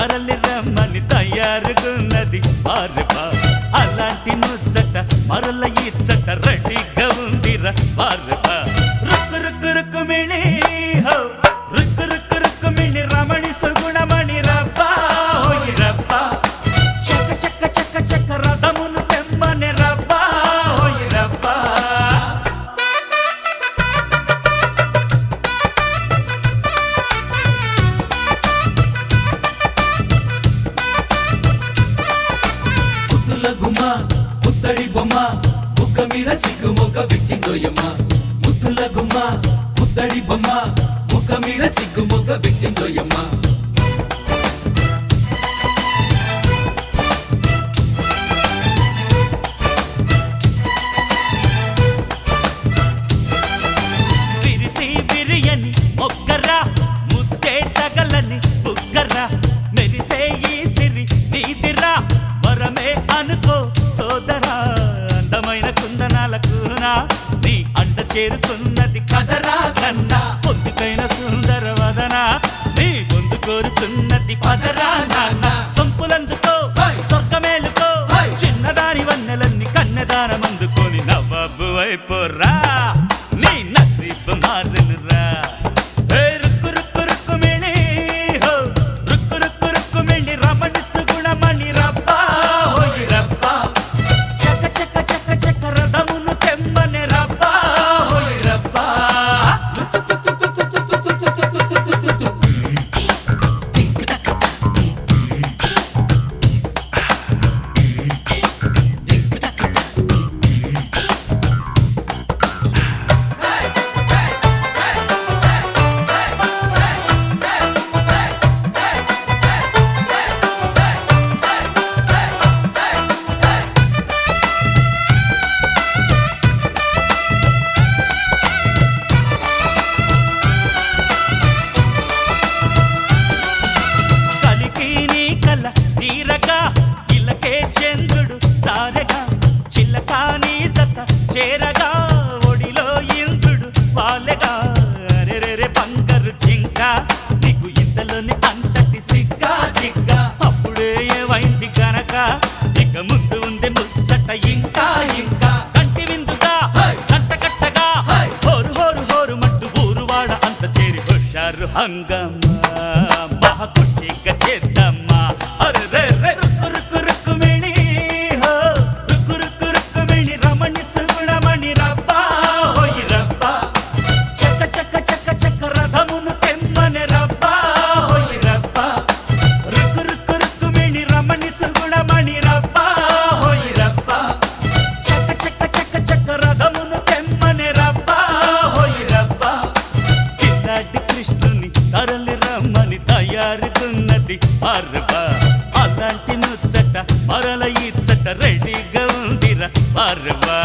తరలి రమ్మని తయారుగున్నది వారవా అలాంటి ముచ్చట మరల ఇచ్చట రెడీగా ఉందిరా వారవా రుక్కు రుక్కు రుక్కుమిణి హో రుక్కు రుక్కు రుక్కుమిణి రమణి సుగుణమణి రబ్బా హోయ్ రబ్బా చక్క చక్క చక్క చక్క రథమును తెమ్మని రబ్బా హోయ్ రబ్బా ముద్దుల ముత్తడి బొమ్మ బుక్క మీద సిగ్గు మొగ్గ బిచ్చిందోయమ్మ ముద్దుల గుమ్మ ముత్తడి బొమ్మ బుక్క మీద సిగ్గు మొగ్గ బిచ్చిందోయమ్మ విరిసి విరియని మొగ్గరా ముద్దే తగలని బుగ్గరా మెరిసే ఈ సిరి నీదిరా వరమే అనుకో సోదరా అందమైన కుందనాల కూనా నీ అండ చేరుకున్నది కదరా కన్నా పొద్దుకైన సుందర వదన నీ ముందు కోరుతున్నది పదరా నాన్న సొంపులందుకో స్వర్గమేలుకో చిన్నదాని వన్నెలన్నీ కన్నెదానమందుకొని నవ్వబ్బు అయిపోరా నీ నసీబు మారునురా రుక్కు రుక్కు రుక్కుమిణి హో రుక్కు రుక్కు రుక్కుమిణి రమణి సుగుణమణి రబ్బా హోయ్ రబ్బా చక్క చక్క చక్క చక్క రథమును తెమ్మని రబ్బా హోయ్ రబ్బా తీరగా ఇలకే చంద్రుడు తారగా చిల్లకాని జత చేరగా ఒడిలో ఇంద్రుడు వాలెగా అరెరెరె బంగారు జింక నీకు ఇంతలోనే అంతటి సిగ్గా సిగ్గా అప్పుడే ఏమైంది గనక ఇక ముందు ఉంది ముచ్చట ఇంకా ఇంకా కంటి విందుగా జంట కట్టగా హోరు హోరు హోరు మట్టు ఊరువాడ అంత చేరి హుషారు హంగమ్మా మహా ఖుషిగా చేద్దామా అరే రుక్కు రుక్కు రుక్కుమిణి హో రుక్కు రుక్కు రుక్కుమిణి రమణి సుగుణమణి రబ్బా హోయ్ రబ్బా చక్క చక్క చక్క చక్క రథమును తెమ్మని రబ్బా హోయ్ రబ్బా రుక్కు రుక్కు రుక్కుమిణి రమణి సుగుణమణి రబ్బా హోయ్ రబ్బా చక్క చక్క చక్క చక్క రథమును తెమ్మని రబ్బా హోయ్ రబ్బా కిల్లాడి కృష్ణుని తరలి రమ్మని తయారుతున్నది వారవా అలాంటి ముచ్చట మరల ఇచ్చట రెడీగా ఉందిరా వారవా